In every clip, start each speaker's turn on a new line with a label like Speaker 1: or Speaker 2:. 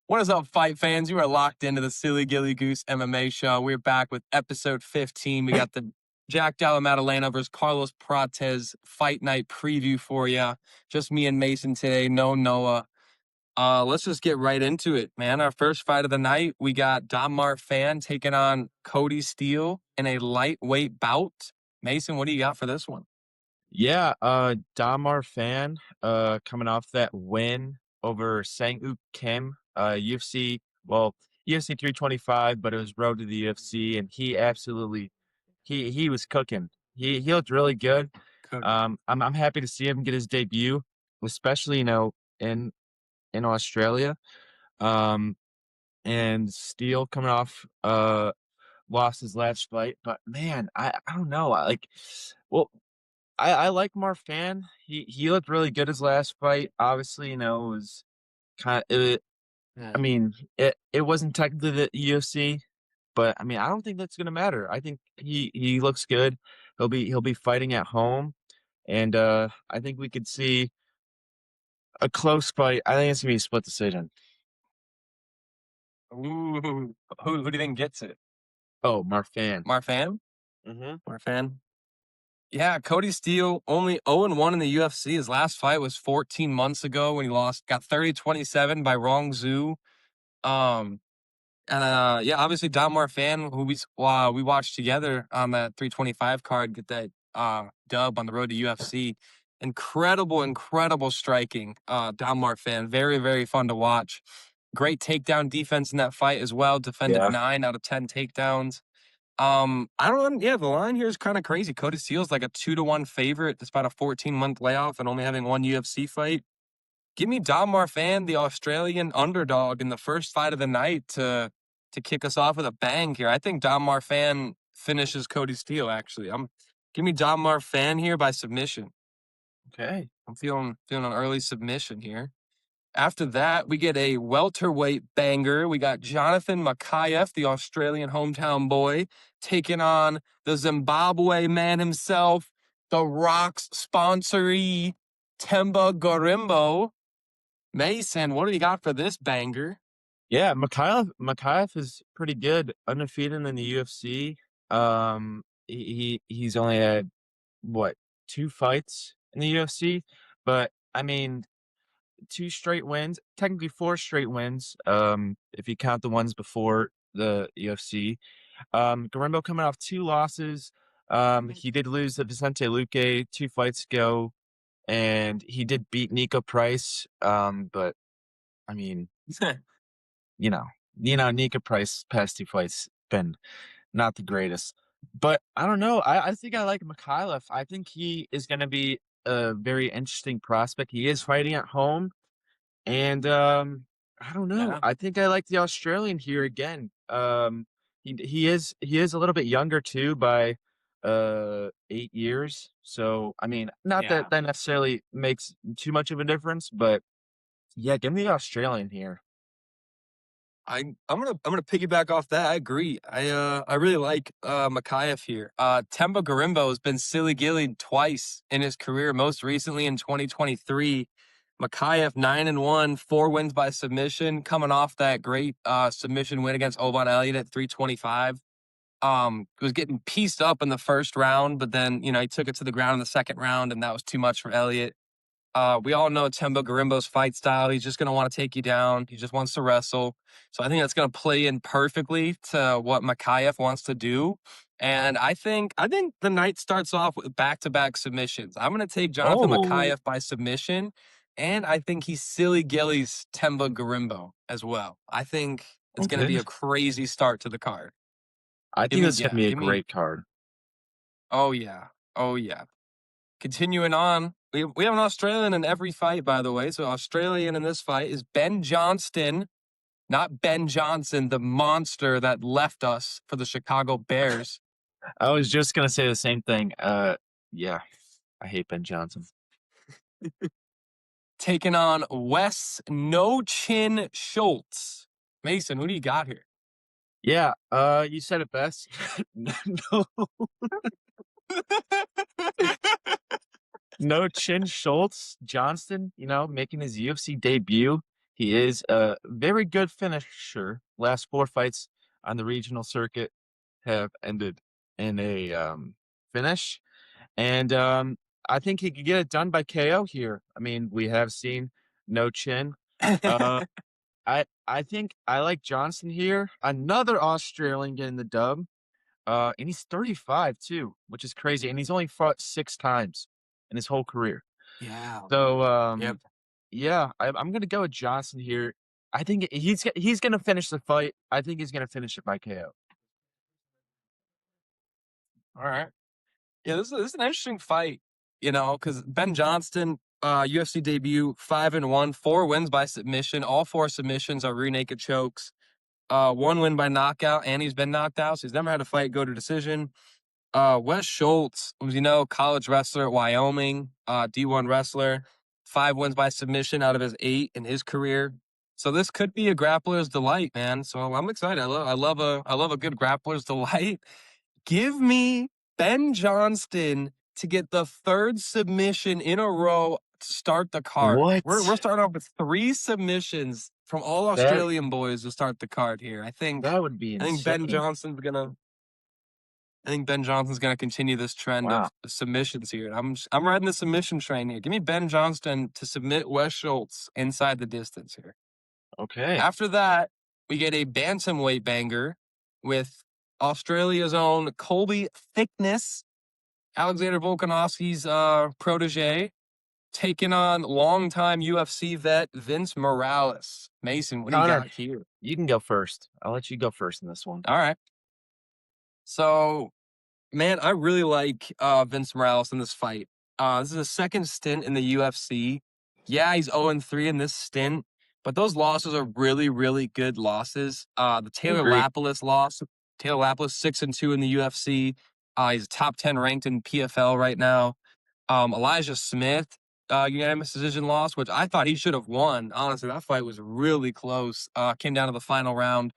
Speaker 1: What is up, fight fans? You are locked into the Silly Gilly Goose MMA show. We're back with episode 15. We got the Jack Dalla Maddalena versus Carlos Prates fight night preview for you. Just me and Mason today, no Noah. Let's just get right into it, man. Our first fight of the night, we got Damar Fan taking on Cody Steele in a lightweight bout. Mason, what do you got for this one?
Speaker 2: Yeah, Damar Fan, coming off that win over Sang-Uk Kim, UFC 325, but it was road to the UFC, and he absolutely, he was cooking. He looked really good. I'm happy to see him get his debut, especially, in Australia. And Steele coming off, lost his last fight, but man, I don't know. Well, I like Marfan. He looked really good his last fight. Obviously, it was kind of. I mean, it wasn't technically the UFC, but I mean, I don't think that's gonna matter. I think he looks good. He'll be fighting at home, and I think we could see a close fight. I think it's gonna be a split decision.
Speaker 1: Ooh, who do you think gets it?
Speaker 2: Oh, Marfan.
Speaker 1: Marfan?
Speaker 2: Mm-hmm.
Speaker 1: Marfan. Yeah, Cody Steele, only 0-1 in the UFC. His last fight was 14 months ago when he got 30-27 by Rong Zhu. Yeah, obviously Damar Fan, who we watched together on that 325 card, get that dub on the road to UFC. Incredible striking. Damar Fan, very, very fun to watch. Great takedown defense in that fight as well. Defended 9 out of 10 takedowns. The line here is kind of crazy. Cody Steele's like a 2-1 favorite despite a 14-month layoff and only having one UFC fight. Give me Damar Fan, the Australian underdog, in the first fight of the night to kick us off with a bang here. I think Damar Fan finishes Cody Steele, actually. Give me Damar Fan here by submission.
Speaker 2: Okay.
Speaker 1: I'm feeling an early submission here. After that, we get a welterweight banger. We got Jonathan Micallef, the Australian hometown boy, taking on the Zimbabwe man himself, the Rock's sponsoree, Themba Gorimbo. Mason, what do you got for this banger?
Speaker 2: Yeah, Micallef is pretty good, undefeated in the UFC. He's only had what, 2 fights in the UFC, but I mean, 2 straight wins, technically 4 straight wins, if you count the ones before the UFC. Gorimbo coming off 2 losses. He did lose to Vicente Luque 2 fights ago, and he did beat Nico Price. But I mean, Nico Price past 2 fights been not the greatest. But I don't know. I think I like Micallef. I think he is going to be a very interesting prospect. He is fighting at home, and I don't know.
Speaker 1: Yeah.
Speaker 2: I think I like the Australian here again. He is a little bit younger too by 8 years. So I mean, not that necessarily makes too much of a difference, but yeah, give me the Australian here.
Speaker 1: I'm gonna piggyback off that. I agree. I really like Micallef here. Themba Gorimbo has been silly gillied twice in his career, most recently in 2023. Micallef 9-1, 4 wins by submission, coming off that great submission win against Oban Elliot at 325. Was getting pieced up in the first round, but then he took it to the ground in the second round, and that was too much for Elliot. We all know Themba Gorimbo's fight style. He's just going to want to take you down. He just wants to wrestle. So I think that's going to play in perfectly to what Micallef wants to do. And I think the night starts off with back-to-back submissions. I'm going to take Jonathan Micallef by submission, and I think he silly gillies Themba Gorimbo as well. I think it's going to be a crazy start to the card.
Speaker 2: I think it's going to be a great card.
Speaker 1: Oh, yeah. Continuing on, we have an Australian in every fight, by the way. So Australian in this fight is Ben Johnston, not Ben Johnson, the monster that left us for the Chicago Bears.
Speaker 2: I was just going to say the same thing. Yeah, I hate Ben Johnson.
Speaker 1: Taking on Wes No Chin Schultz. Mason, who do you got here?
Speaker 2: Yeah, you said it best. No. No Chin Schultz, Johnston, making his UFC debut. He is a very good finisher. Last 4 fights on the regional circuit have ended in a finish. And I think he could get it done by KO here. I mean, we have seen no chin. Uh, I think I like Johnston here. Another Australian getting the dub. And he's 35 too, which is crazy. And he's only fought 6 times in his whole career.
Speaker 1: Yeah.
Speaker 2: So
Speaker 1: Yep.
Speaker 2: yeah, I'm gonna go with Johnston here. I think he's gonna finish the fight. I think he's gonna finish it by KO.
Speaker 1: All right. Yeah, this is an interesting fight, because Ben Johnston, UFC debut, 5-1, 4 wins by submission. All 4 submissions are rear naked chokes. 1 win by knockout, and he's been knocked out, so he's never had a fight go to decision. Wes Schultz was, college wrestler at Wyoming, D1 wrestler, 5 wins by submission out of his 8 in his career. So this could be a grappler's delight, man. So I'm excited. I love a good grappler's delight. Give me Ben Johnston to get the 3rd submission in a row to start the card.
Speaker 2: What?
Speaker 1: We're starting off with 3 submissions from all
Speaker 2: That
Speaker 1: Australian boys to start the card here. I think
Speaker 2: that would be
Speaker 1: I think Ben
Speaker 2: insane.
Speaker 1: Johnston's gonna I think Ben Johnston's gonna continue this trend
Speaker 2: Wow.
Speaker 1: of submissions here. I'm riding the submission train here. Give me Ben Johnston to submit Wes Schultz inside the distance here.
Speaker 2: Okay.
Speaker 1: After that, we get a bantamweight banger with Australia's own Colby Thicknesse, Alexander Volkanovski's protege, taking on longtime UFC vet Vince Morales. Mason, what do you
Speaker 2: Connor,
Speaker 1: got here?
Speaker 2: you can go first. I'll let you go first in this one.
Speaker 1: All right. So, man, I really like Vince Morales in this fight. This is a second stint in the UFC. Yeah, he's 0-3 in this stint, but those losses are really, really good losses. The Taylor
Speaker 2: Agree.
Speaker 1: Lapilus loss. Taylor Lapilus 6-2 in the UFC. He's top 10 ranked in PFL right now. Elijah Smith, unanimous decision loss, which I thought he should have won. Honestly, that fight was really close. Came down to the final round.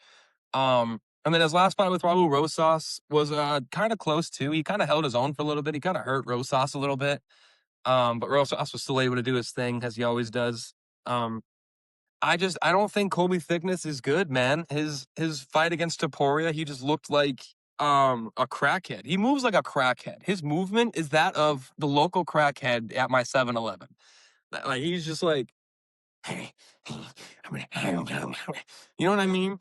Speaker 1: And then his last fight with Raul Rosas was kind of close too. He kind of held his own for a little bit. He kind of hurt Rosas a little bit. But Rosas was still able to do his thing as he always does. I don't think Colby Thicknesse is good, man. His fight against Topuria, he just looked like a crackhead. He moves like a crackhead. His movement is that of the local crackhead at my 7-Eleven. Like he's just like, hey, you know what I mean?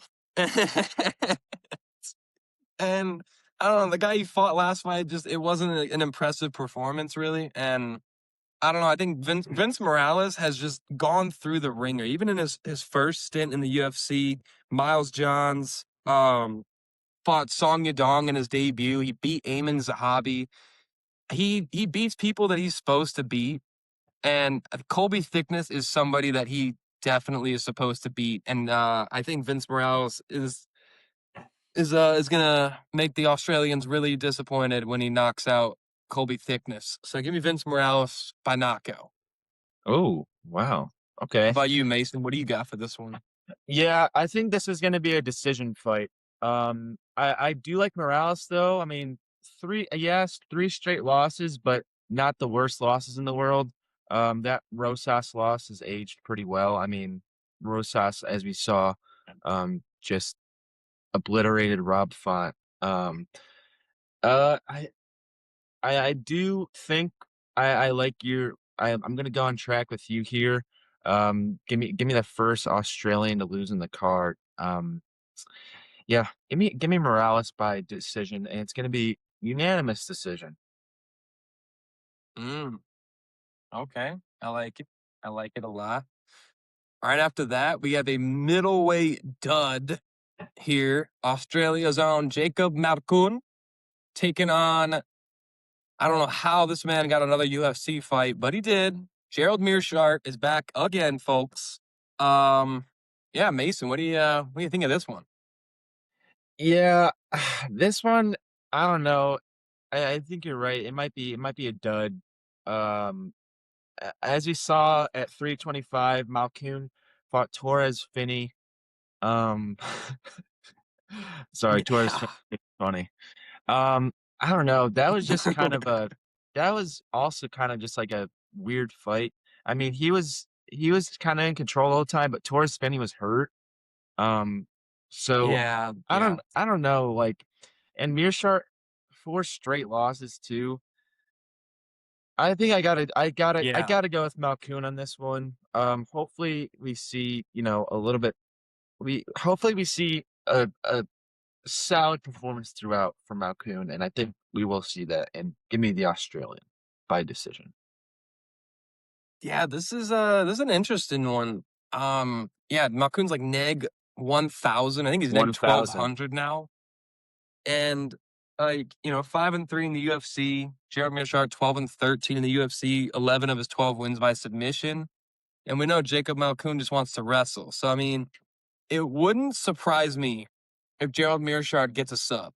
Speaker 1: And I don't know, the guy he fought last fight, it wasn't an impressive performance, really. And I don't know, I think Vince Morales has just gone through the ringer. Even in his first stint in the UFC, Miles Johns fought Song Yadong in his debut. He beat Ayman Zahabi. He beats people that he's supposed to beat. And Colby Thicknesse is somebody that he definitely is supposed to beat. And I think Vince Morales is gonna make the Australians really disappointed when he knocks out Colby Thicknesse. So give me Vince Morales by knockout.
Speaker 2: Oh, wow.
Speaker 1: How
Speaker 2: Okay.
Speaker 1: about you, Mason? What do you got for this one?
Speaker 2: Yeah, I think this is gonna be a decision fight. I do like Morales though. I mean, three straight losses, but not the worst losses in the world. That Rosas loss has aged pretty well. I mean, Rosas, as we saw, just obliterated Rob Font. Um, uh, I, I do think I like I'm gonna go on track with you here. Give me the first Australian to lose in the card. Yeah, give me Morales by decision, and it's gonna be unanimous decision.
Speaker 1: Mm, okay, I like it. I like it a lot. Right after that, we have a middleweight dud here. Australia's own Jacob Malkoun taking on, I don't know how this man got another UFC fight, but he did. Gerald Meerschaert is back again, folks. Yeah, Mason, what do you think of this one?
Speaker 2: Yeah, this one, I don't know. I think you're right. It might be a dud. Um, as we saw at 325, Malkoun fought Torres Finney. Um, sorry, Torres
Speaker 1: Yeah.
Speaker 2: Finney. Funny. Um, I don't know. That was also kind of just like a weird fight. I mean, he was kind of in control all the time, but towards the end he was hurt. Um, so
Speaker 1: Yeah,
Speaker 2: I
Speaker 1: yeah,
Speaker 2: don't know, like, and Meerschaert 4 straight losses too. I think I
Speaker 1: yeah.
Speaker 2: gotta go with Malkoun on this one. Hopefully we see, a little bit. Hopefully we see a solid performance throughout from Malkoun, and I think we will see that. And give me the Australian by decision.
Speaker 1: Yeah, this is an interesting one. Yeah, Malkoun's like neg 1,000. I think he's neg
Speaker 2: 1,000.
Speaker 1: 1,200 now. And 5-3 in the UFC. Gerald Meerschaert 12-13 in the UFC. 11 of his 12 wins by submission. And we know Jacob Malkoun just wants to wrestle. So I mean, it wouldn't surprise me if Gerald Meerschaert gets a sub.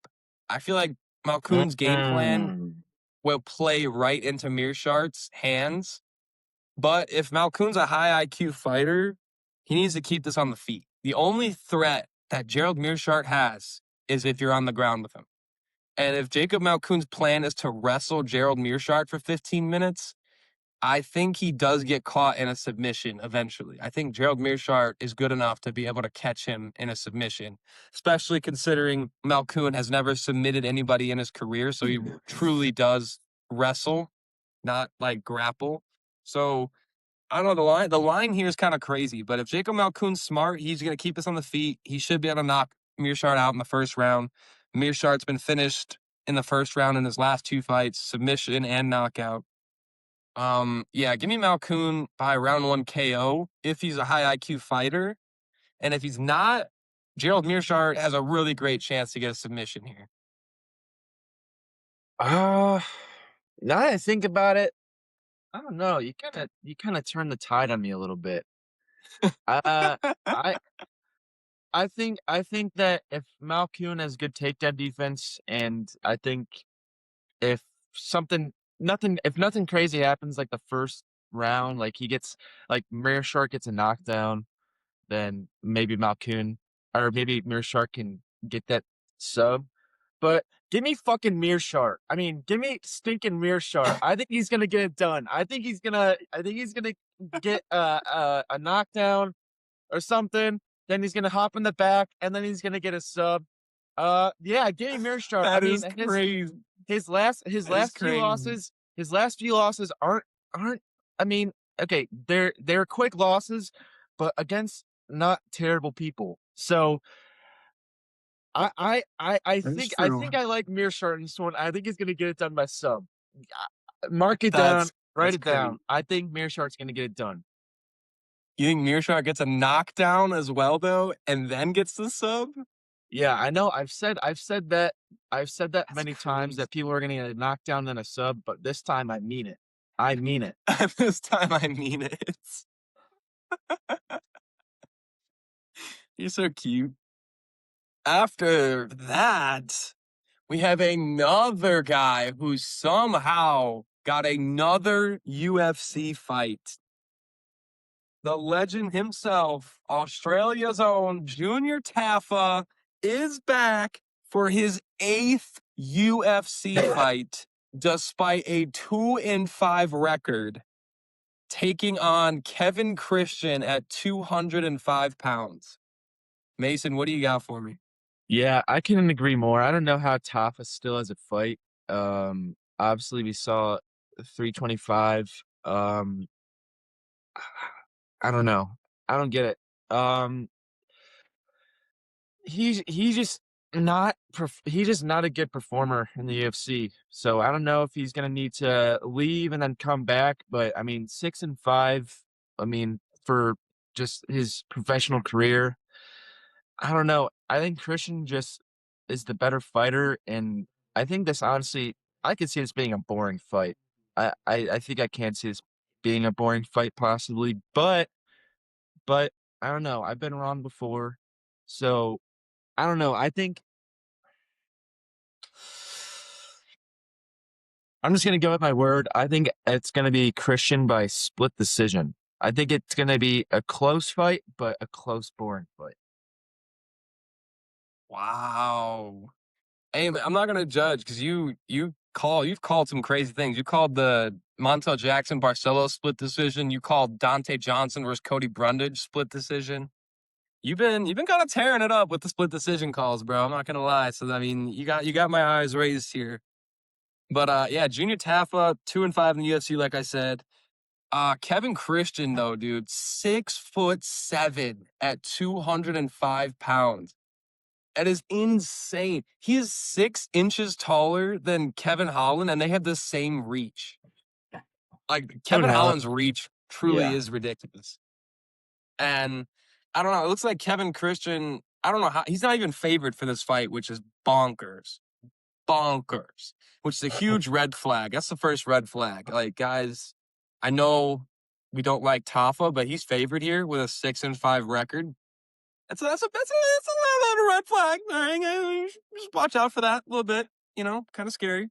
Speaker 1: I feel like Malkoun's game plan
Speaker 2: Mm.
Speaker 1: will play right into Meerschaert's hands. But if Malkoun's a high IQ fighter, he needs to keep this on the feet. The only threat that Gerald Meerschaert has is if you're on the ground with him. And if Jacob Malkoun's plan is to wrestle Gerald Meerschaert for 15 minutes, I think he does get caught in a submission eventually. I think Gerald Meerschaert is good enough to be able to catch him in a submission, especially considering Malkoun has never submitted anybody in his career. So he truly does wrestle, not like grapple. So I don't know, the line here is kind of crazy, but if Jacob Malkoun's smart, he's going to keep us on the feet. He should be able to knock Meerschaert out in the first round. Meerschaert's been finished in the first round in his last 2 fights, submission and knockout. Yeah, give me Malkoun by round 1 KO if he's a high IQ fighter. And if he's not, Gerald Meerschaert has a really great chance to get a submission here.
Speaker 2: Uh, Now that I think about it, I don't know. You kind of turn the tide on me a little bit. Uh, I I think that if Malkoun has good takedown defense, and I think if nothing crazy happens like the first round, like Meerschaert gets a knockdown, then maybe Malkoun or maybe Meerschaert can get that sub. But give me fucking Meerschaert. I mean, give me stinking Meerschaert. I think he's gonna get it done. I think he's gonna get a knockdown or something. Then he's gonna hop in the back, and then he's gonna get a sub. Yeah, give me Meerschaert. I
Speaker 1: That
Speaker 2: mean,
Speaker 1: is crazy.
Speaker 2: his
Speaker 1: That is
Speaker 2: last few
Speaker 1: crazy.
Speaker 2: losses, aren't. I mean, okay, they're quick losses, but against not terrible people. So
Speaker 1: That is
Speaker 2: I
Speaker 1: true.
Speaker 2: think I like Meerschaert in this one. I think he's gonna get it done by sub. Mark it down, write
Speaker 1: That's
Speaker 2: it
Speaker 1: crazy.
Speaker 2: down. I think Meerschaert's gonna get it done.
Speaker 1: You think Meerschaert gets a knockdown as well, though, and then gets the sub?
Speaker 2: Yeah, I know. I've said that
Speaker 1: That's
Speaker 2: many times
Speaker 1: crazy.
Speaker 2: that people are gonna get a knockdown then a sub, but this time I mean it. I mean it.
Speaker 1: This time I mean it. You're so cute. After that, we have another guy who somehow got another UFC fight. The legend himself, Australia's own Junior Tafa, is back for his 8th UFC fight, despite a 2-5 record, taking on Kevin Christian at 205 pounds. Mason, what do you got for me?
Speaker 2: Yeah, I couldn't agree more. I don't know how Tafa still has a fight. Obviously we saw 325. I don't know. I don't get it. Um, he's just not a good performer in the UFC. So I don't know if he's gonna need to leave and then come back. But I mean, 6-5. I mean, for just his professional career, I don't know. I think Christian just is the better fighter, and I think this honestly, I could see this being a boring fight. I think I can see this being a boring fight possibly, but I don't know. I've been wrong before, so I don't know. I think I'm just gonna go with my word. I think it's gonna be Christian by split decision. I think it's gonna be a close fight, but a close, boring fight.
Speaker 1: Wow. Hey, I'm not gonna judge because you've called some crazy things. You called the Montel Jackson Barcelo split decision. You called Dante Johnson versus Cody Brundage split decision. You've been kind of tearing it up with the split decision calls, bro. I'm not gonna lie. So I mean, you got my eyes raised here. But yeah, Junior Tafa 2-5 in the UFC, like I said. Kevin Christian though, dude, 6'7" at 205 pounds. That is insane. He is 6 inches taller than Kevin Holland, and they have the same reach. Like
Speaker 2: Kevin
Speaker 1: Kevin
Speaker 2: Holland.
Speaker 1: Holland's reach truly
Speaker 2: Yeah.
Speaker 1: is ridiculous. And I don't know. It looks like Kevin Christian. I don't know how he's not even favored for this fight, which is bonkers, bonkers. Which is a huge red flag. That's the first red flag. Like guys, I know we don't like Tafa, but he's favored here with a 6-5 record. That's a little red flag. All right, just watch out for that a little bit. Kind of scary.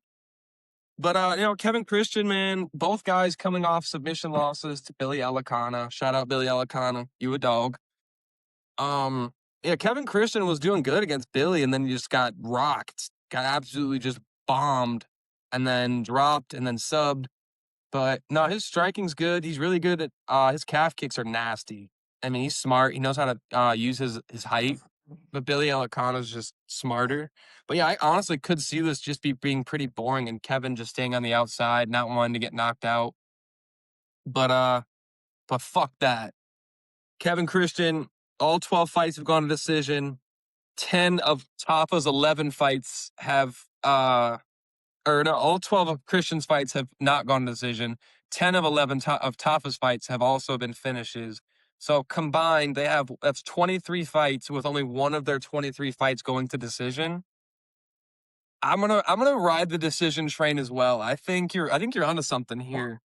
Speaker 1: But Kevin Christian, man, both guys coming off submission losses to Billy Elicana. Shout out Billy Elicana, you a dog. Yeah, Kevin Christian was doing good against Billy, and then he just got rocked, got absolutely just bombed, and then dropped, and then subbed. But no, his striking's good. He's really good at his calf kicks are nasty. I mean, he's smart. He knows how to use his height. But Billy Elicana's just smarter. But yeah, I honestly could see this just being pretty boring and Kevin just staying on the outside, not wanting to get knocked out. But fuck that. Kevin Christian, all 12 fights have gone to decision. 10 of Tafa's 11 fights have or no, all 12 of Christian's fights have not gone to decision. 10 of 11 of Tafa's fights have also been finishes. So combined, that's 23 fights with only one of their 23 fights going to decision. I'm gonna ride the decision train as well. I think you're onto something here,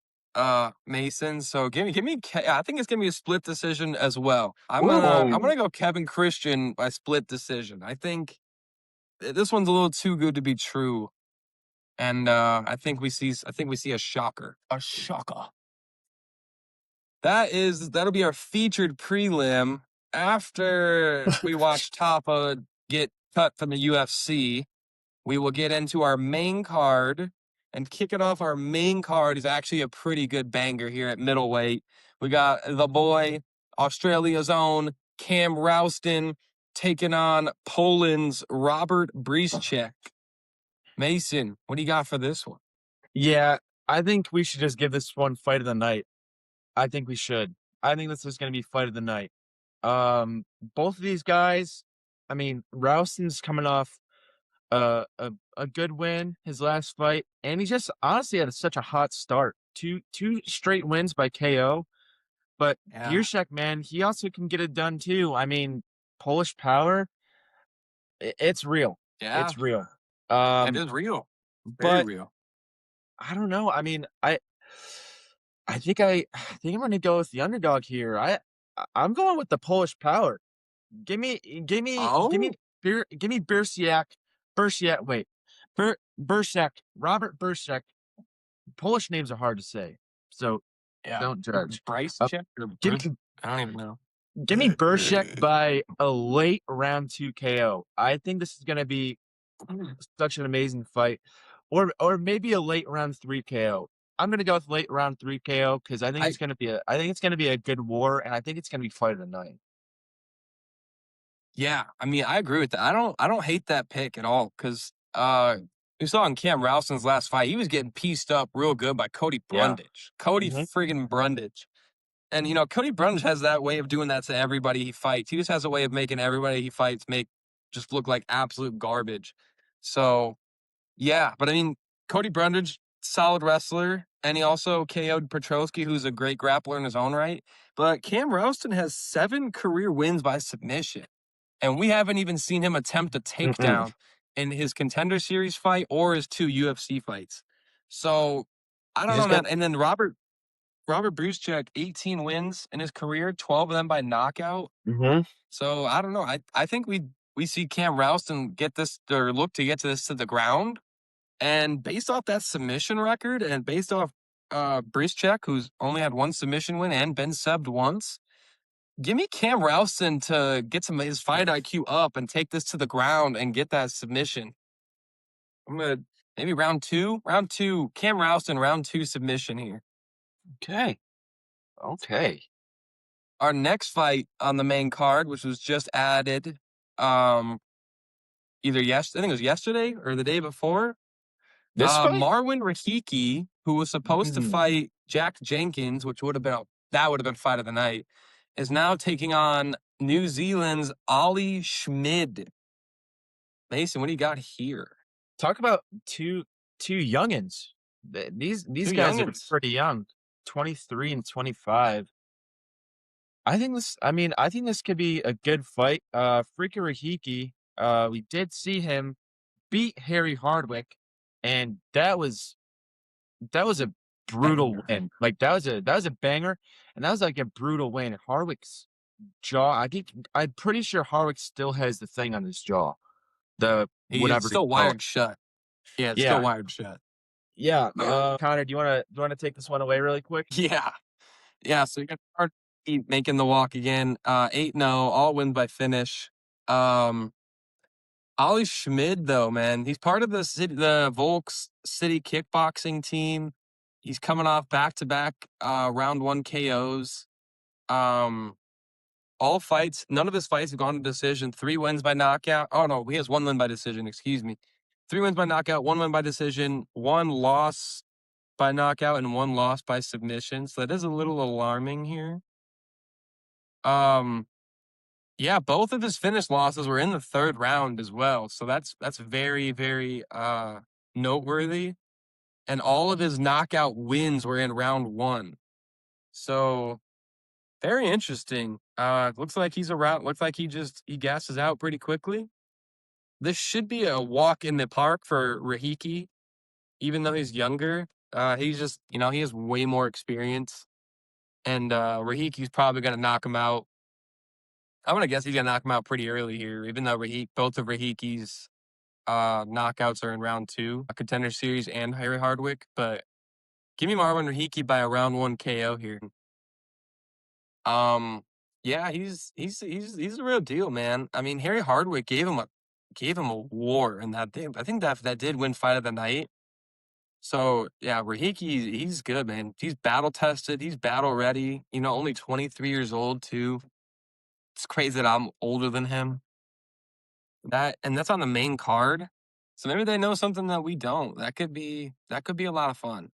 Speaker 1: Mason. So give me. I think it's gonna be a split decision as well. I'm gonna go Kevin Christian by split decision. I think this one's a little too good to be true. And I think we see a shocker. A shocker. That'll be our featured prelim after we watch Tafa get cut from the UFC. We will get into our main card and kick it off. Our main card is actually a pretty good banger here at middleweight. We got the boy, Australia's own Cam Rowston taking on Poland's Robert Bryczek. Mason, what do you got for this one?
Speaker 2: Yeah, I think we should just give this one fight of the night. I think we should. I think this is going to be fight of the night. Both of these guys, I mean, Rowston's coming off a good win his last fight, and he just honestly had such a hot start. Two straight wins by KO. But
Speaker 1: Yeah.
Speaker 2: Meerschaert, man, he also can get it done too. I mean, Polish power, it's real.
Speaker 1: Yeah.
Speaker 2: It's real.
Speaker 1: It is real. Very real.
Speaker 2: I don't know. I mean, I think I'm going to go with the underdog here. I'm going with the Polish power. Give me Bersiak. Wait. Bercek. Robert Bercek. Polish names are hard to say. So don't judge.
Speaker 1: Bryce check or I don't even know.
Speaker 2: Give me Bercek by a late round 2 KO. I think this is going to be such an amazing fight. Or maybe a late round 3 KO. I'm gonna go with late round 3 KO because I think it's gonna be a good war, and I think it's gonna be fight of the night.
Speaker 1: Yeah, I mean, I agree with that. I don't hate that pick at all because we saw in Cam Rowston's last fight, he was getting pieced up real good by Cody Brundage. Yeah. Cody friggin' Brundage. And Cody Brundage has that way of doing that to everybody he fights. He just has a way of making everybody he fights just look like absolute garbage. So yeah, but I mean, Cody Brundage, solid wrestler, and he also KO'd Petrosky, who's a great grappler in his own right. But Cam Rowston has 7 career wins by submission, and we haven't even seen him attempt a takedown in his Contender Series fight or his 2 UFC fights. So I don't know, man. And then Robert Bryczek, 18 wins in his career, 12 of them by knockout. So I don't know. I think we see Cam Rowston get this or look to get to the ground. And based off that submission record and based off Bryczek, who's only had 1 submission win and been subbed once, give me Cam Rowston to get his fight IQ up and take this to the ground and get that submission. I'm gonna maybe round two. Round two, Cam Rowston, round two submission here.
Speaker 2: Okay. Okay.
Speaker 1: Our next fight on the main card, which was just added, um, I think it was yesterday or the day before.
Speaker 2: This fight?
Speaker 1: Marwin Rahiki, who was supposed to fight Jack Jenkins, which would have been fight of the night, is now taking on New Zealand's Ollie Schmid. Mason, what do you got here?
Speaker 2: Talk about two youngins. These
Speaker 1: Two
Speaker 2: guys are
Speaker 1: youngins.
Speaker 2: pretty young, 23 and 25. I think this could be a good fight. Freaky Rahiki, we did see him beat Harry Hardwick, and that was a brutal
Speaker 1: Banger.
Speaker 2: win. Like that was a banger, and that was like a brutal win. Hardwick's jaw, I'm pretty sure Hardwick still has the thing on his jaw. The
Speaker 1: He is
Speaker 2: whatever you
Speaker 1: still
Speaker 2: call it.
Speaker 1: wired shut. Yeah, it's still
Speaker 2: Yeah.
Speaker 1: wired shut.
Speaker 2: Yeah. Connor, do you wanna take this one away really quick?
Speaker 1: Yeah. Yeah, so you got making the walk again. 8-0, all wins by finish. Ollie Schmid, though, man, he's part of the Volks City kickboxing team. He's coming off back-to-back round one KOs. All fights, none of his fights have gone to decision. 3 wins by knockout. Oh no, he has 1 win by decision. Excuse me. 3 wins by knockout, 1 win by decision, 1 loss by knockout, and 1 loss by submission. So that is a little alarming here. Yeah, both of his finish losses were in the 3rd round as well. So that's very, very noteworthy. And all of his knockout wins were in round 1. So very interesting. Looks like looks like he gasses out pretty quickly. This should be a walk in the park for Rahiki, even though he's younger. He's just, he has way more experience. And Rahiki's probably gonna knock him out. I'm gonna guess he's gonna knock him out pretty early here, even though both of Rahiki's knockouts are in round 2, a contender series and Harry Hardwick. But give me Marwin Rahiki by a round 1 KO here. Yeah, he's the real deal, man. I mean, Harry Hardwick gave him a war in that day. I think that did win fight of the night. So yeah, Rahiki, he's good, man. He's battle tested. He's battle ready. Only 23 years old too. It's crazy that I'm older than him. That's on the main card. So maybe they know something that we don't. That could be a lot of fun.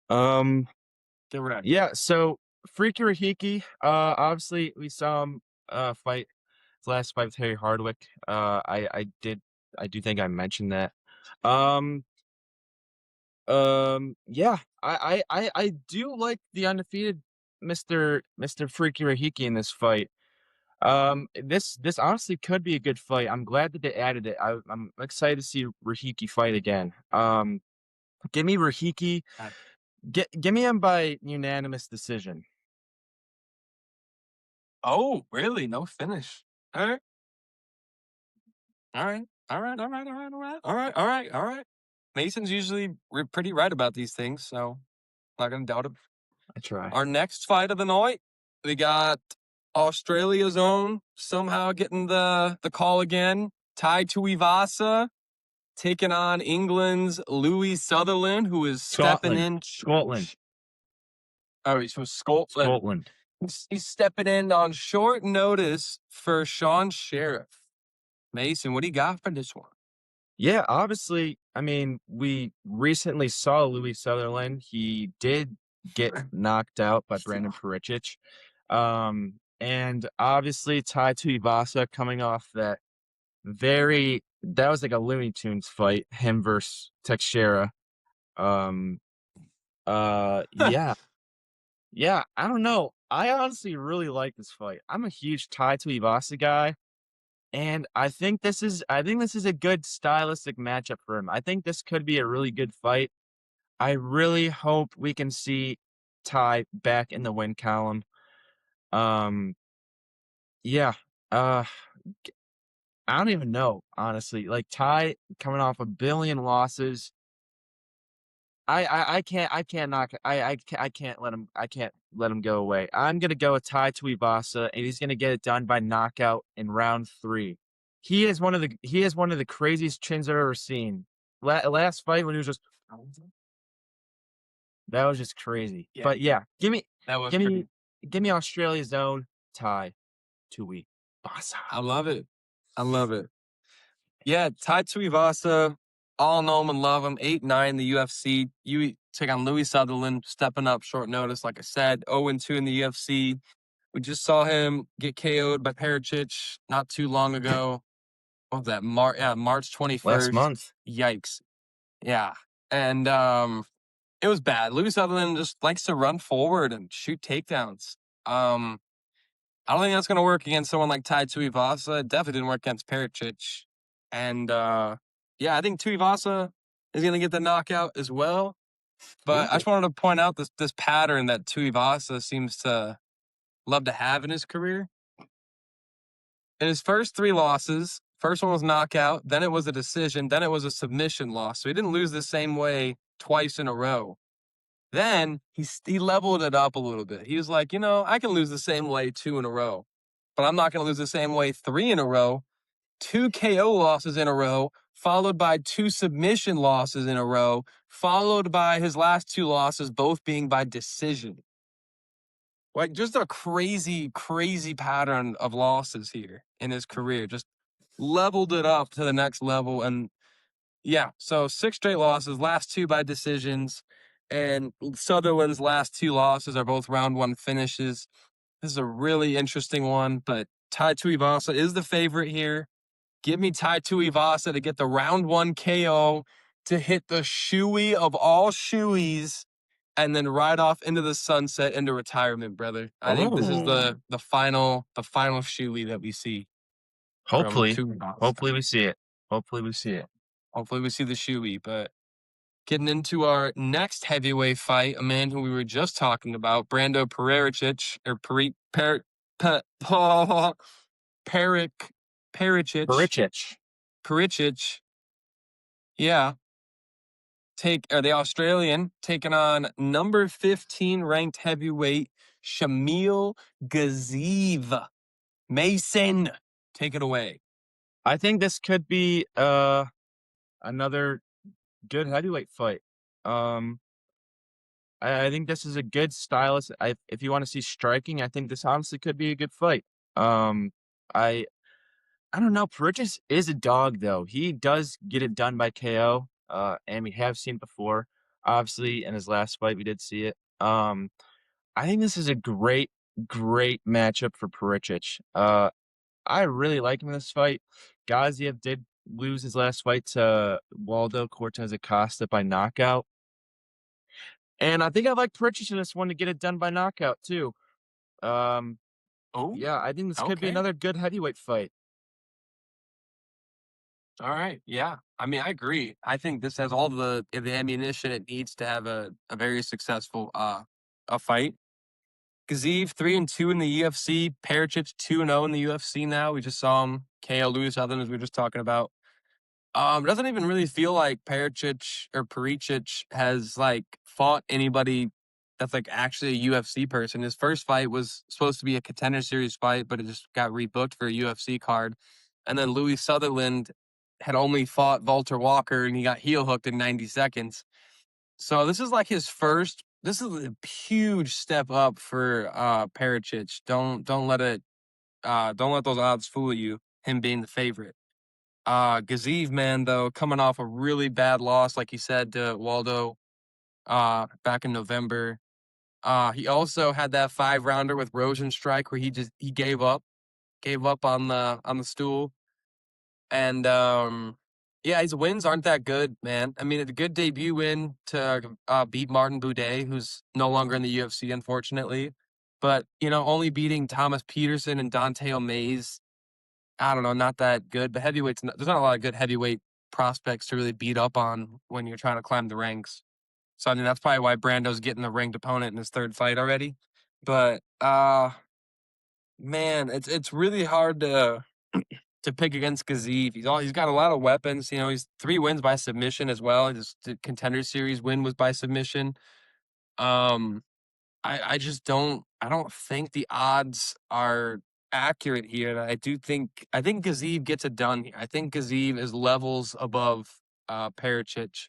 Speaker 1: Get ready.
Speaker 2: Yeah, so Freaky Rahiki, obviously we saw him fight his last fight with Harry Hardwick. I do think I mentioned that. Yeah, I do like the undefeated Mr. Freaky Rahiki in this fight. This honestly could be a good fight. I'm glad that they added it. I'm excited to see Rahiki fight again. Give me Rahiki. Give me him by unanimous decision.
Speaker 1: Oh, really? No finish. All right. All right. All right. All right. All right. All right. All right. All right. All right. Mason's usually pretty right about these things, so not gonna doubt it.
Speaker 2: I try.
Speaker 1: Our next fight of the night, we got Australia's own somehow getting the call again. Tuivasa taking on England's Louis Sutherland, who is stepping in.
Speaker 2: Scotland.
Speaker 1: Oh, he's from Scotland.
Speaker 2: Scotland.
Speaker 1: He's stepping in on short notice for Sean Sheriff. Mason, what do you got for this one?
Speaker 2: Yeah, obviously, I mean, we recently saw Louis Sutherland. He did get knocked out by Brandon Pericic. And obviously Tuivasa coming off that was like a Looney Tunes fight, him versus Teixeira. Yeah. Yeah, I don't know. I honestly really like this fight. I'm a huge Tuivasa guy. And I think this is a good stylistic matchup for him. I think this could be a really good fight. I really hope we can see Ty back in the win column. Yeah. I don't even know, honestly. Like Ty coming off 1 billion losses. I can't let him go away. I'm gonna go with Tuivasa, and he's gonna get it done by knockout in round 3. he is one of the craziest chins I've ever seen. Last fight when he was just that was just crazy.
Speaker 1: Yeah,
Speaker 2: But yeah,
Speaker 1: that was
Speaker 2: give
Speaker 1: pretty.
Speaker 2: me give me Australia's own Tai Tuivasa.
Speaker 1: I love it. I love it. Yeah, Tai Tuivasa, all know him and love him. 8-9 in the UFC. You take on Louis Sutherland, stepping up short notice, like I said. 0-2 in the UFC. We just saw him get KO'd by Pericic not too long ago. What was that? March
Speaker 2: Last
Speaker 1: 21st.
Speaker 2: month.
Speaker 1: Yikes. Yeah. And it was bad. Louis Sutherland just likes to run forward and shoot takedowns. I don't think that's going to work against someone like Tai Tuivasa. It definitely didn't work against Pericic. And yeah, I think Tuivasa is going to get the knockout as well. But I just wanted to point out this pattern that Tuivasa seems to love to have in his career. In his first 3 losses, first one was knockout, then it was a decision, then it was a submission loss. So he didn't lose the same way twice in a row. Then he leveled it up a little bit. He was like, I can lose the same way 2 in a row, but I'm not going to lose the same way 3 in a row. 2 KO losses in a row, followed by 2 submission losses in a row, followed by his last 2 losses both being by decision. Like, just a crazy, crazy pattern of losses here in his career. Just leveled it up to the next level. And yeah, so 6 straight losses, last 2 by decisions. And Sutherland's last 2 losses are both round 1 finishes. This is a really interesting one, but Tai Tuivasa is the favorite here. Give me Tai Tuivasa to get the round 1 KO, to hit the shoey of all shoeys, and then ride off into the sunset, into retirement, brother. I think this is
Speaker 2: Oh.
Speaker 1: the final shoey that we see from
Speaker 2: Hopefully.
Speaker 1: Tuivasa.
Speaker 2: Hopefully we see it. Hopefully we see it.
Speaker 1: Hopefully we see the shoey. But getting into our next heavyweight fight, a man who we were just talking about, Brando Pericic, or Pericic.
Speaker 2: Pericic.
Speaker 1: Pericic, yeah, the Australian taking on number 15 ranked heavyweight Shamil Gaziev. Mason, take it away.
Speaker 2: I think this could be another good heavyweight fight. I think this is a good stylist. If you want to see striking, I think this honestly could be a good fight. I I don't know. Pericic is a dog though. He does get it done by KO. And we have seen it before. Obviously, in his last fight, we did see it. I think this is a great, great matchup for Pericic. I really like him in this fight. Gaziev did lose his last fight to Waldo Cortez Acosta by knockout. And I think I like Pericic in this one to get it done by knockout too. Um,
Speaker 1: Oh,
Speaker 2: yeah, I think this could be
Speaker 1: okay.
Speaker 2: another good heavyweight fight.
Speaker 1: All right. Yeah. I mean, I agree. I think this has all the ammunition it needs to have a very successful a fight. Gaziev 3-2 in the UFC. Pericic 2-0 in the UFC now. We just saw him KO Louis Sutherland, as we were just talking about. Doesn't even really feel like Pericic has like fought anybody that's like actually a UFC person. His first fight was supposed to be a Contender Series fight, but it just got rebooked for a UFC card. And then Louis Sutherland had only fought Walter Walker, and he got heel hooked in 90 seconds. So this is like his first. This is a huge step up for Pericic. Don't let those odds fool you. Him being the favorite. Gaziev, man, though, coming off a really bad loss, like you said, to Waldo back in November. He also had that 5-rounder with Rosenstrike where he gave up on the stool. And yeah, his wins aren't that good, man. I mean, it's a good debut win to beat Martin Buday, who's no longer in the UFC, unfortunately. But, only beating Thomas Peterson and Dante O'Mays, I don't know, not that good. But there's not a lot of good heavyweight prospects to really beat up on when you're trying to climb the ranks. So, I mean, that's probably why Brando's getting a ranked opponent in his 3rd fight already. But, man, it's really hard to pick against Gaziev. He's got a lot of weapons. He's 3 wins by submission as well. His Contender Series win was by submission. I just don't think the odds are accurate here. And I think Gaziev gets it done here. I think Gaziev is levels above Pericic,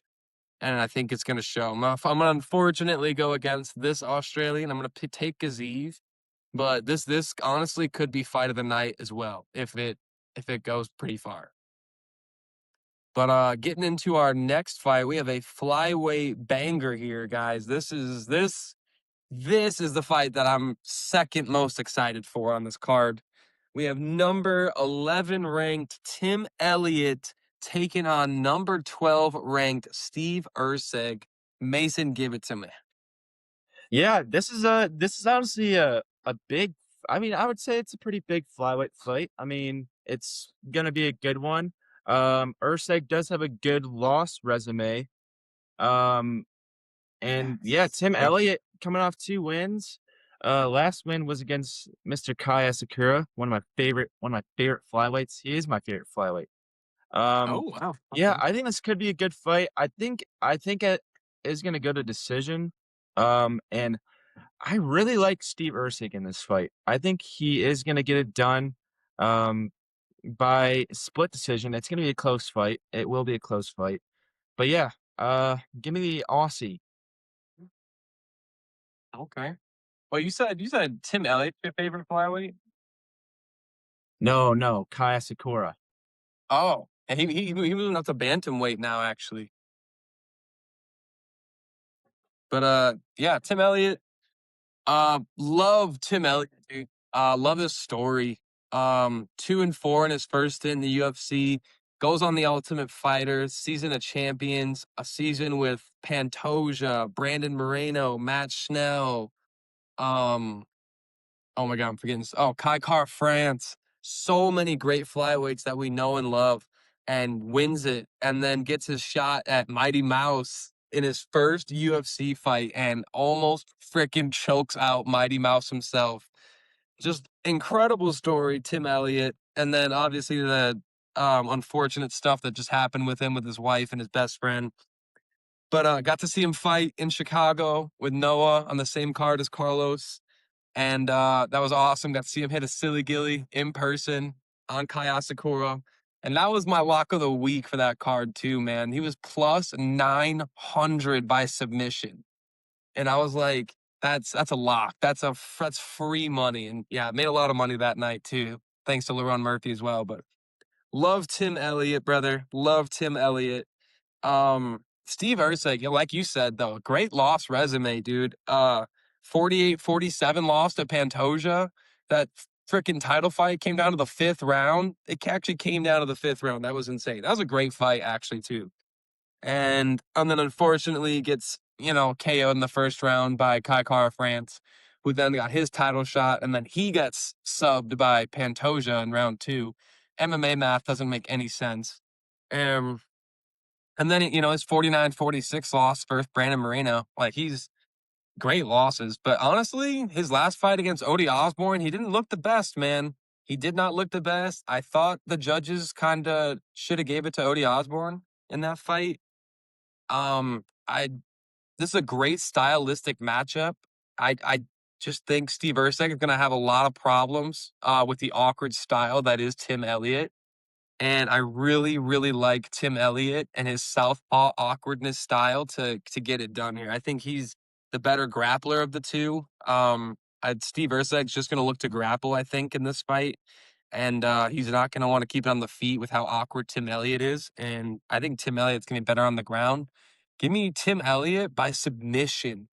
Speaker 1: and I think it's going to show. I'm going to unfortunately go against this Australian. I'm going to take Gaziev, but this honestly could be fight of the night as well if it goes pretty far. But getting into our next fight, we have a flyweight banger here, guys. This is the fight that I'm second most excited for on this card. We have number 11 ranked Tim Elliott taking on number 12 ranked Steve Erceg. Mason, give it to me.
Speaker 2: Yeah, this is honestly a big. I mean, I would say it's a pretty big flyweight fight. I mean, it's gonna be a good one. Erceg does have a good loss resume. Um, and yeah, Tim
Speaker 1: Yep.
Speaker 2: Elliott coming off 2 wins. Last win was against Mr. Kai Asakura, one of my favorite flyweights. He is my favorite flyweight.
Speaker 1: Oh,
Speaker 2: Um,
Speaker 1: wow.
Speaker 2: yeah,
Speaker 1: Okay.
Speaker 2: I think this could be a good fight. I think it is gonna go to decision. And I really like Steve Erceg in this fight. I think he is gonna get it done. Um, by split decision. It's gonna be a close fight. It will be a close fight. But yeah, give me the Aussie.
Speaker 1: Okay. Well, you said Tim Elliott's your favorite flyweight?
Speaker 2: No, Kai Sakura.
Speaker 1: Oh, and he moving up to bantamweight now, actually. But yeah, Tim Elliott. Love Tim Elliott, dude. Love his story. 2-4 in his first stint in the UFC. Goes on the Ultimate Fighter, season of champions, a season with Pantoja, Brandon Moreno, Matt Schnell. Um, oh my God, I'm forgetting. Oh, Kai Car France. So many great flyweights that we know and love, and wins it, and then gets his shot at Mighty Mouse in his first UFC fight, and almost freaking chokes out Mighty Mouse himself. Just incredible story, Tim Elliott, and then obviously the unfortunate stuff that just happened with him with his wife and his best friend. But got to see him fight in Chicago with Noah on the same card as Carlos. And that was awesome. Got to see him hit a silly gilly in person on Kai Asakura. And that was my lock of the week for that card too, man. He was plus 900 by submission. And I was like, that's a lock. That's free money. And yeah, made a lot of money that night too. Thanks to LaRon Murphy as well. But love Tim Elliott, brother. Love Tim Elliott. Steve Erceg, like you said, though, great loss resume, dude. 48-47 loss to Pantoja. That freaking title fight came down to the 5th round. It actually came down to the 5th round. That was insane. That was a great fight, actually, too. And then unfortunately gets, KO'd in the first round by Kai Kara France, who then got his title shot, and then he gets subbed by Pantoja in round 2. MMA math doesn't make any sense. Um, and then, his 49-46 loss versus Brandon Moreno. Like, he's great losses. But honestly, his last fight against Odie Osborne, he didn't look the best, man. He did not look the best. I thought the judges kind of should have gave it to Odie Osborne in that fight. I This is a great stylistic matchup. I just think Steve Erceg is going to have a lot of problems with the awkward style that is Tim Elliott. And I really, really like Tim Elliott and his southpaw awkwardness style to get it done here. I think he's the better grappler of the two. Steve Erceg's just going to look to grapple, I think, in this fight. And he's not going to want to keep it on the feet with how awkward Tim Elliott is. And I think Tim Elliott's going to be better on the ground. Give me Tim Elliott by submission.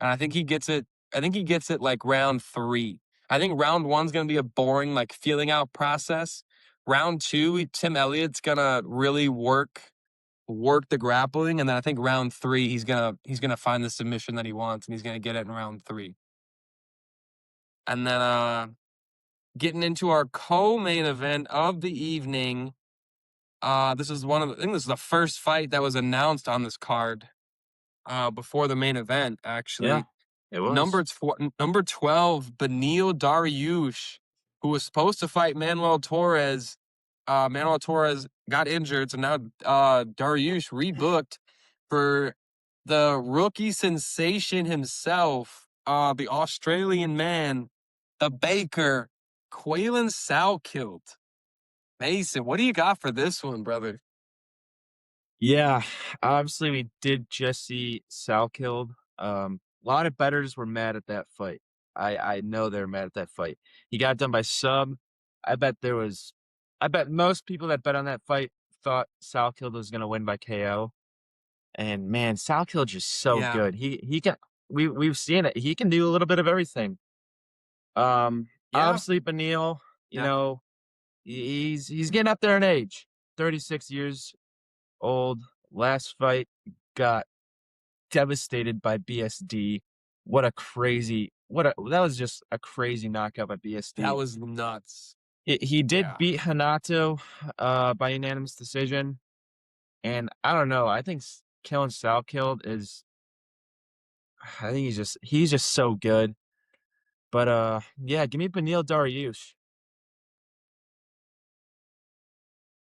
Speaker 1: And I think he gets it. I think he gets it like round 3. I think round 1's going to be a boring, like, feeling out process. Round 2, Tim Elliott's going to really work the grappling. And then I think round 3, he's gonna find the submission that he wants, and he's going to get it in round 3. And then getting into our co-main event of the evening. This is I think this is the first fight that was announced on this card before the main event,
Speaker 2: Yeah,
Speaker 1: actually.
Speaker 2: it was.
Speaker 1: Number 12, Beneil Dariush, who was supposed to fight Manuel Torres. Manuel Torres got injured, so now Dariush rebooked for the rookie sensation himself, the Australian man, the Baker, Quaylen Salkilld. Mason, what do you got for this one, brother?
Speaker 2: Yeah, obviously we did just see Salkilld. A lot of bettors were mad at that fight. I know they're mad at that fight. He got done by sub. I bet most people that bet on that fight thought Salkilld was gonna win by KO. And man, Salkild's just so
Speaker 1: Yeah.
Speaker 2: good. He can we've seen it. He can do a little bit of everything.
Speaker 1: Yeah.
Speaker 2: Obviously Beneil,
Speaker 1: Yeah.
Speaker 2: he's getting up there in age. 36 years old. Last fight got devastated by BSD. That was just a crazy knockout by
Speaker 1: That
Speaker 2: BSD.
Speaker 1: was nuts.
Speaker 2: He did
Speaker 1: Yeah.
Speaker 2: beat Hanato by unanimous decision. And I don't know. I think killing Salkilld is I think he's just so good. But yeah, give me Beneil Dariush.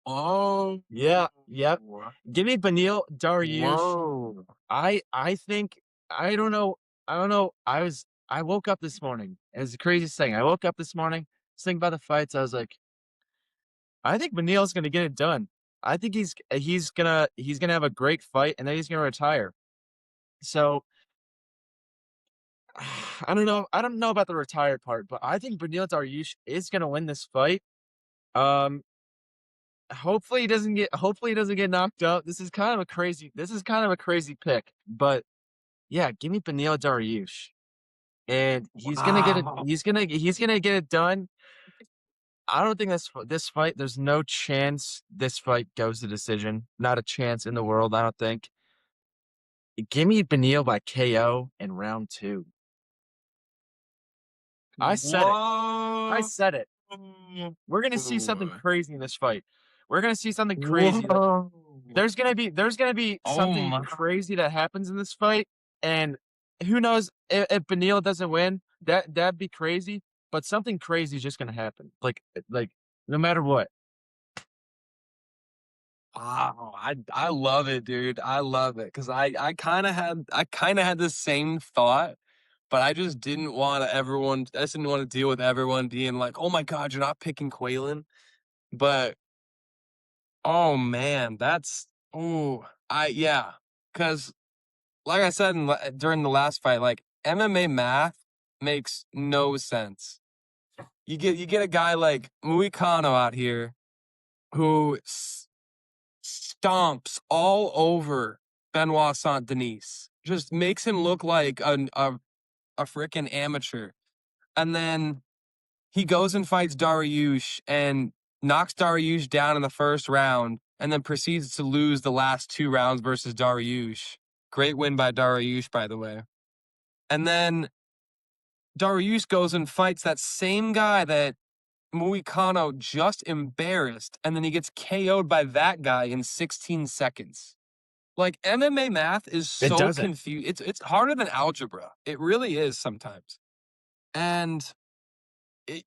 Speaker 1: Oh.
Speaker 2: Yeah, yep. Give me Beneil Dariush.
Speaker 1: Whoa.
Speaker 2: I think I don't know. I don't know. I woke up this morning. It's the craziest thing. I woke up this morning, was thinking about the fights. I was like, I think Beneil's gonna get it done. I think he's gonna have a great fight and then he's gonna retire. So I don't know. I don't know about the retired part, but I think Beneil Dariush is gonna win this fight. Um, hopefully he doesn't get knocked out. This is kind of a crazy pick, but yeah, give me Beneil Dariush. And he's gonna get it.
Speaker 1: Wow.
Speaker 2: He's gonna get it done. I don't think this fight. There's no chance this fight goes to decision. Not a chance in the world. I don't think. Give me Beneil by KO in round 2. I said it. I
Speaker 1: Whoa.
Speaker 2: said it. We're gonna see something crazy in this fight. We're gonna see something crazy.
Speaker 1: Whoa.
Speaker 2: There's gonna be
Speaker 1: Oh
Speaker 2: something
Speaker 1: my.
Speaker 2: crazy that happens in this fight, and who knows if Beneil doesn't win? That'd be crazy. But something crazy is just gonna happen. Like no matter what.
Speaker 1: Wow, I love it, dude. I love it because I kind of had the same thought, but I just didn't want everyone. I just didn't want to deal with everyone being like, "Oh my God, you're not picking Quaylen." But oh man, that's yeah, because like I said during the last fight, like MMA math makes no sense. You get a guy like Muikano out here who stomps all over Benoit Saint Denis. Just makes him look like a freaking amateur. And then he goes and fights Dariush and knocks Dariush down in the first round and then proceeds to lose the last 2 rounds versus Dariush. Great win by Dariush, by the way. And then Dariush goes and fights that same guy that Muikano just embarrassed, and then he gets KO'd by that guy in 16 seconds. Like MMA math is
Speaker 2: It
Speaker 1: so
Speaker 2: doesn't.
Speaker 1: confused. It's harder than algebra. It really is sometimes. And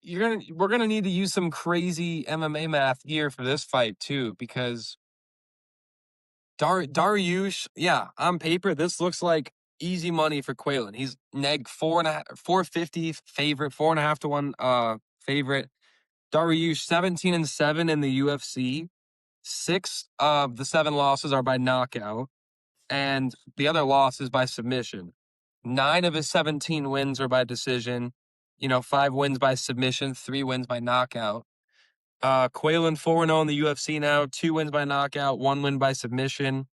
Speaker 1: we're gonna need to use some crazy MMA math here for this fight too, because Dariush, yeah, on paper this looks like easy money for Quaylen. He's neg 450 favorite, 4.5 to 1 favorite. Dariush 17-7 in the UFC. 6 of the 7 losses are by knockout, and the other loss is by submission. 9 of his 17 wins are by decision. 5 wins by submission, 3 wins by knockout. Quaylen 4-0 in the UFC now, 2 wins by knockout, 1 win by submission.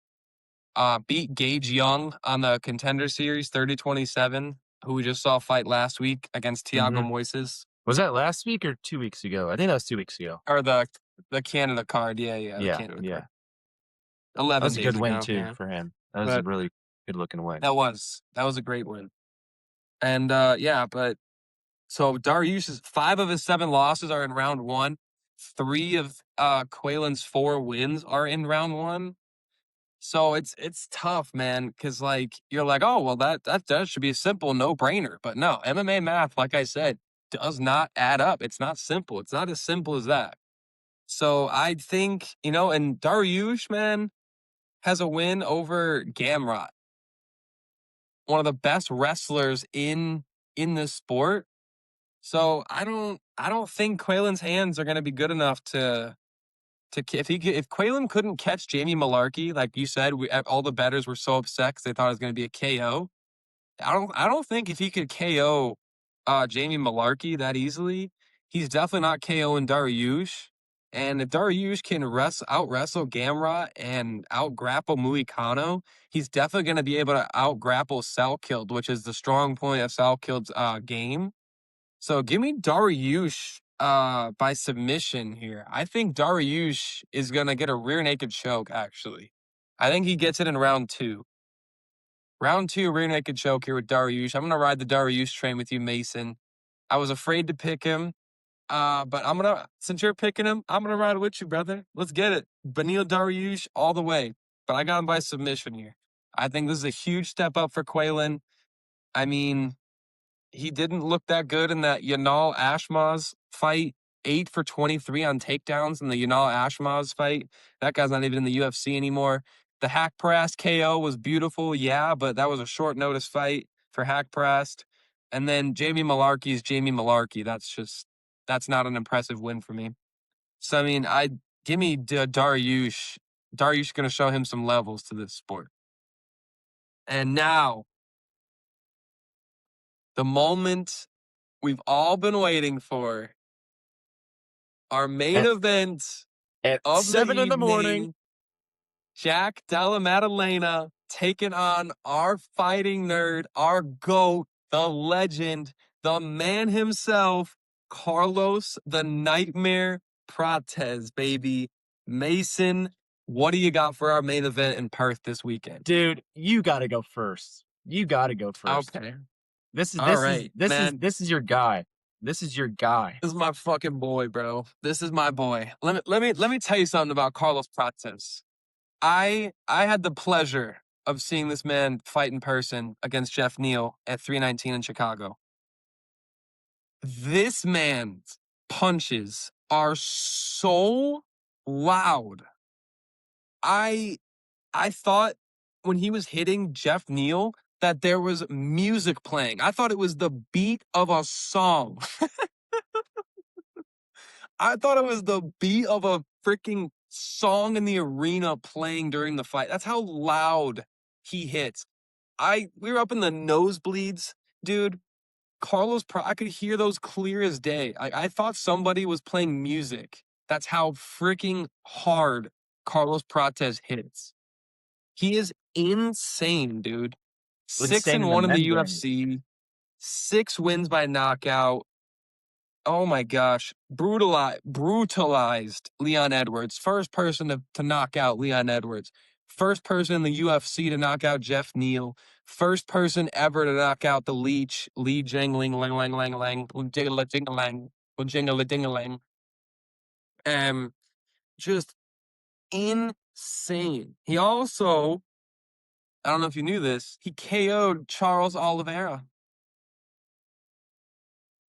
Speaker 1: Beat Gage Young on the Contender Series 30-27, who we just saw fight last week against Thiago Moises.
Speaker 2: Was that last week or 2 weeks ago? I think that was 2 weeks ago.
Speaker 1: Or the Canada card, yeah. The Canada card. 11
Speaker 2: That was a
Speaker 1: days
Speaker 2: good win
Speaker 1: ago,
Speaker 2: too
Speaker 1: yeah.
Speaker 2: for him. That was a really good looking win.
Speaker 1: That was a great win. And yeah, but so Dariush's 5 of his 7 losses are in round 1. 3 of Quaylen's 4 wins are in round 1. So it's tough, man, because like you're like, oh well, that should be a simple no-brainer. But no, MMA math, like I said, does not add up. It's not simple. It's not as simple as that. So I think, and Dariush, man, has a win over Gamrot, one of the best wrestlers in this sport. So I don't think Quaylen's hands are going to be good enough to if Quaylen couldn't catch Jamie Malarkey, like you said, all the bettors were so upset 'cause they thought it was going to be a KO. I don't think if he could KO Jamie Malarkey that easily, he's definitely not KOing Dariush. And if Dariush can out wrestle Gamrot and out grapple Muikano, he's definitely going to be able to out grapple Salkilld, which is the strong point of Salkild's game. So give me Dariush by submission here. I think Dariush is going to get a rear naked choke, actually. I think he gets it in round 2. Round 2, rear naked choke here with Dariush. I'm going to ride the Dariush train with you, Mason. I was afraid to pick him, but since you're picking him, I'm going to ride with you, brother. Let's get it. Benil Dariush all the way. But I got him by submission here. I think this is a huge step up for Quaylen. I mean, he didn't look that good in that Yanal Ashmaz fight. 8 for 23 on takedowns in the Yanal Ashmaz fight. That guy's not even in the UFC anymore. The Hack Prast KO was beautiful, yeah, but that was a short notice fight for Hack Prast. And then Jamie Malarkey is Jamie Malarkey. That's not an impressive win for me. So I mean, give me Dariush. Dariush going to show him some levels to this sport. And now, the moment we've all been waiting for. Our main event
Speaker 2: At
Speaker 1: of the
Speaker 2: 7 in the morning.
Speaker 1: evening, Jack Della Maddalena taking on our fighting nerd, our GOAT, the legend, the man himself, Carlos the Nightmare Prates, baby. Mason, what do you got for our main event in Perth this weekend?
Speaker 2: Dude, you got to go first. You got to go first.
Speaker 1: Okay.
Speaker 2: This
Speaker 1: All right, man.
Speaker 2: is your guy. This is your guy.
Speaker 1: This is my fucking boy, bro. This is my boy. Let me tell you something about Carlos Prates. I had the pleasure of seeing this man fight in person against Jeff Neal at 319 in Chicago. This man's punches are so loud. I thought when he was hitting Jeff Neal that there was music playing. I thought it was the beat of a song. I thought it was the beat of a freaking song in the arena playing during the fight. That's how loud he hits. We were up in the nosebleeds, dude. I could hear those clear as day. I thought somebody was playing music. That's how freaking hard Carlos Prates hits. He is insane, dude.
Speaker 2: Insane
Speaker 1: 6-1 in the
Speaker 2: men's game.
Speaker 1: UFC, 6 wins by knockout. Oh my gosh. Brutalized Leon Edwards. First person to knock out Leon Edwards. First person in the UFC to knock out Jeff Neal. First person ever to knock out the Leech, Lee Jingling, Lang Lang Lang Lang, Jingala Jingalang, Jingala Dingalang. Just insane. He also, I don't know if you knew this, he KO'd Charles Oliveira.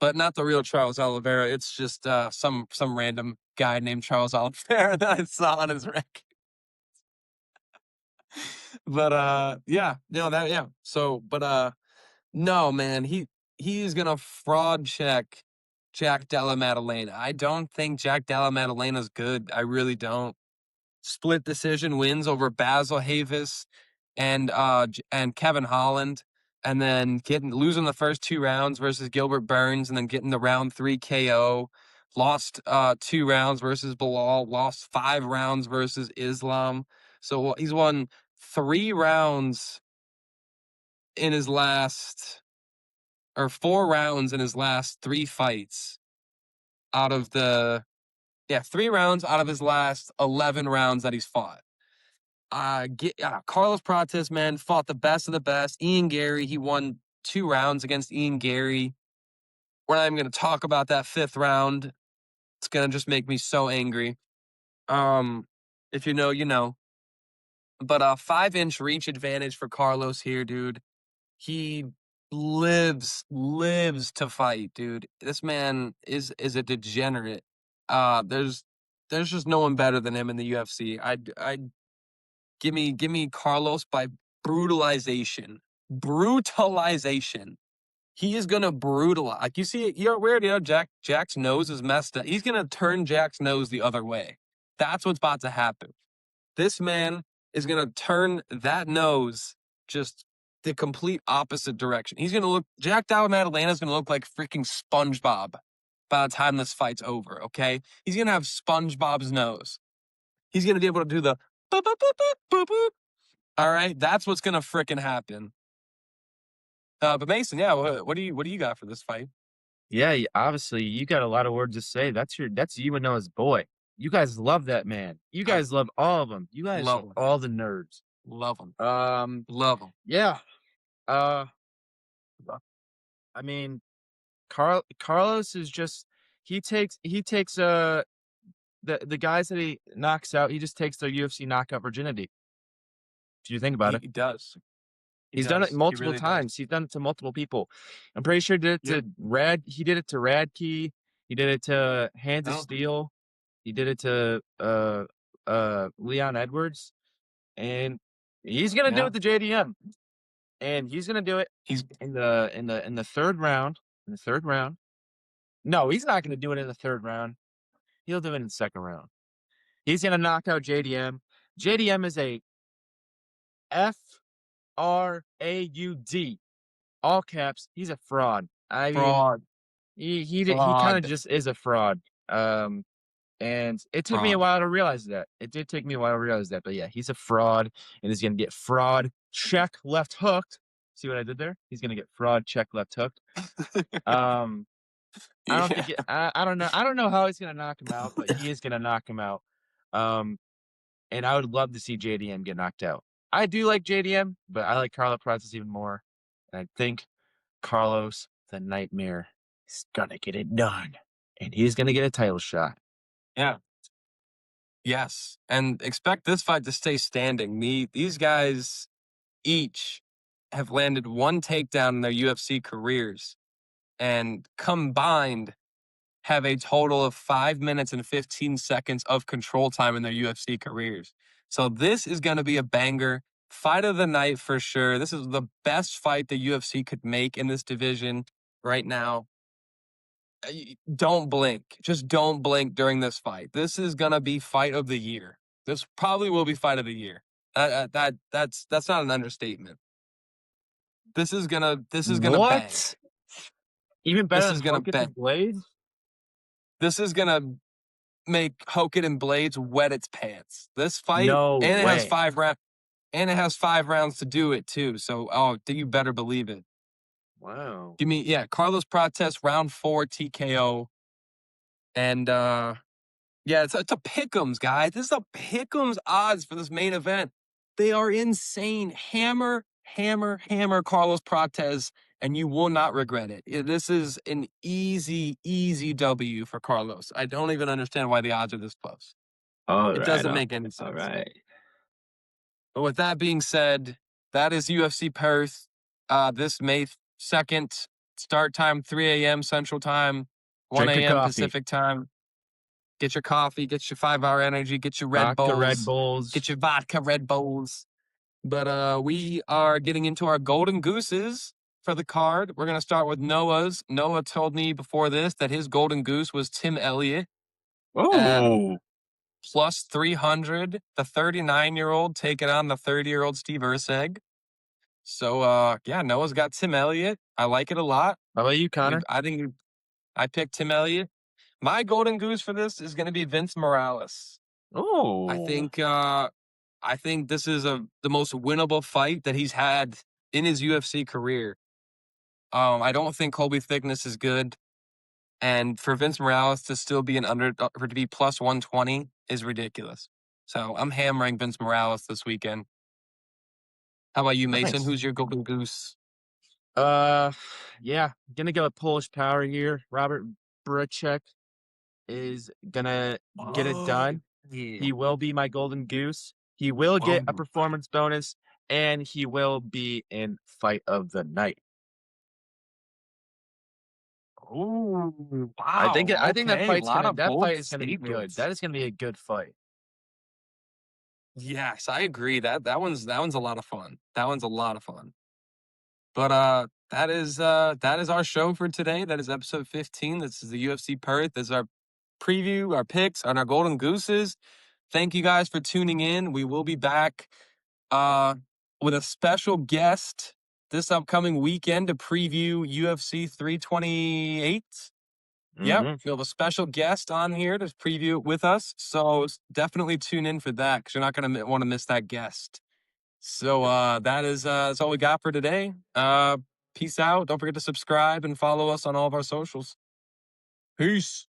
Speaker 1: But not the real Charles Oliveira. It's just some random guy named Charles Oliveira that I saw on his record. But yeah, no, that yeah. So, but no, man, he's gonna fraud check Jack Della Maddalena. I don't think Jack Della Maddalena's good. I really don't. Split decision wins over Basil Havis and Kevin Holland. And then losing the first 2 rounds versus Gilbert Burns, and then getting the round 3 KO. Lost 2 rounds versus Bilal. Lost 5 rounds versus Islam. So he's won 3 rounds in his last, or 4 rounds in his last 3 fights. 3 rounds out of his last 11 rounds that he's fought. Carlos Prates, man, fought the best of the best. Ian Gary, he won 2 rounds against Ian Gary. We're not even going to talk about that 5th round. It's going to just make me so angry. If you know, you know. But 5-inch reach advantage for Carlos here, dude. He lives to fight, dude. This man is a degenerate. There's just no one better than him in the UFC. Give me Carlos by brutalization. Brutalization. he is gonna brutalize. Like you see, we already know Jack's nose is messed up. He's gonna turn Jack's nose the other way. That's what's about to happen. This man is gonna turn that nose just the complete opposite direction. He's gonna look. Jack Dow in Atlanta is gonna look like freaking SpongeBob by the time this fight's over. Okay, he's gonna have SpongeBob's nose. He's gonna be able to do the boop boop boop boop boop boop. All right, that's what's gonna freaking happen. But Mason, yeah, what do you got for this fight?
Speaker 2: Yeah, obviously you got a lot of words to say. That's you and Noah's boy. You guys love that man. You
Speaker 1: I
Speaker 2: guys love all of them. You guys
Speaker 1: love
Speaker 2: are
Speaker 1: him,
Speaker 2: all the nerds.
Speaker 1: love him,
Speaker 2: Um,
Speaker 1: love him.
Speaker 2: yeah. Uh, I mean, Carlos is just he takes the guys that he knocks out. He just takes their UFC knockout virginity. Do you think about
Speaker 1: He,
Speaker 2: it?
Speaker 1: he does. He
Speaker 2: He's done it
Speaker 1: does. He
Speaker 2: multiple
Speaker 1: really
Speaker 2: times.
Speaker 1: does.
Speaker 2: He's done it to multiple people. I'm pretty sure he did it
Speaker 1: Yep.
Speaker 2: to He did it to Rahiki. He did it to Hands of
Speaker 1: No.
Speaker 2: Steele. He did it to Leon Edwards, and he's gonna do
Speaker 1: Yeah.
Speaker 2: it to JDM, and he's gonna do it
Speaker 1: He's
Speaker 2: in the third round. In the third round, no, he's not gonna do it in the third round. He'll do it in the second round. He's gonna knock out JDM. JDM is a FRAUD, all caps. He's a fraud. I mean,
Speaker 1: fraud.
Speaker 2: he kind of
Speaker 1: Fraud.
Speaker 2: just is a fraud. And it took me a
Speaker 1: Fraud.
Speaker 2: while to realize that. It did take me a while to realize that. But yeah, he's a fraud, and he's gonna get fraud check left hooked. See what I did there? He's gonna get fraud check left hooked. I don't think I don't know. I don't know how he's gonna knock him out, but he is gonna knock him out. And I would love to see JDM get knocked out. I do like JDM, but I like Carlos Prates even more. And I think Carlos the Nightmare is gonna get it done, and he's gonna get a title shot.
Speaker 1: Yeah. Yes, and expect this fight to stay standing. These guys each have landed one takedown in their UFC careers, and combined have a total of 5 minutes and 15 seconds of control time in their UFC careers. So this is going to be a banger. Fight of the night for sure. This is the best fight the UFC could make in this division right now. Don't blink. Just don't blink during this fight. This is going to be fight of the year. This probably will be fight of the year. That's not an understatement. This is gonna bang.
Speaker 2: What? Even better
Speaker 1: This
Speaker 2: than
Speaker 1: is gonna
Speaker 2: Hogan
Speaker 1: bang.
Speaker 2: and Blade?
Speaker 1: This is gonna make Hogan and Blades wet its pants. This fight,
Speaker 2: No
Speaker 1: and it has
Speaker 2: way.
Speaker 1: 5 rounds, and it has 5 rounds to do it too. So, you better believe it.
Speaker 2: Wow.
Speaker 1: Give me, Carlos Prates, round 4 TKO, and it's a pick'ems, guys. This is a pick'ems odds for this main event. They are insane. Hammer, hammer, hammer Carlos Prates, and you will not regret it. This is an easy, easy W for Carlos. I don't even understand why the odds are this close. It doesn't make any sense.
Speaker 2: All right.
Speaker 1: But with that being said, that is UFC Perth. This May 2nd, start time 3 a.m. Central Time, 1
Speaker 2: Drink your
Speaker 1: a.m.
Speaker 2: coffee.
Speaker 1: Pacific Time. Get your coffee, get your 5-hour energy, get your
Speaker 2: Vodka Red Bulls.
Speaker 1: get your vodka Red Bulls. But we are getting into our golden gooses for the card. We're going to start with Noah's. Noah told me before this that his golden goose was Tim Elliott.
Speaker 2: Oh.
Speaker 1: Plus 300, the 39-year-old taking on the 30-year-old Steve Erceg. So, Noah's got Tim Elliott. I like it a lot.
Speaker 2: How about you, Connor?
Speaker 1: I think I picked Tim Elliott. My golden goose for this is going to be Vince Morales.
Speaker 2: Oh.
Speaker 1: I think this is the most winnable fight that he's had in his UFC career. I don't think Colby Thicknesse is good, and for Vince Morales to still be to be plus 120 is ridiculous. So I'm hammering Vince Morales this weekend. How about you, Mason?
Speaker 2: Nice.
Speaker 1: Who's your golden goose?
Speaker 2: Gonna go with Polish power here. Robert Bryczek is gonna get it done.
Speaker 1: Yeah.
Speaker 2: He will be my golden goose. He will get a performance bonus, and he will be in fight of the night.
Speaker 1: Oh, wow.
Speaker 2: I think that fight is gonna be good.
Speaker 1: statements.
Speaker 2: That is gonna be a good fight.
Speaker 1: Yes, I agree. That one's a lot of fun. That one's a lot of fun. But that is our show for today. That is episode 15. This is the UFC Perth. This is our preview, our picks on our Golden Gooses. Thank you guys for tuning in. We will be back with a special guest this upcoming weekend to preview UFC 328. Yep,
Speaker 2: Mm-hmm.
Speaker 1: we'll have a special guest on here to preview it with us. So definitely tune in for that because you're not going to want to miss that guest. So that's all we got for today. Peace out. Don't forget to subscribe and follow us on all of our socials. Peace.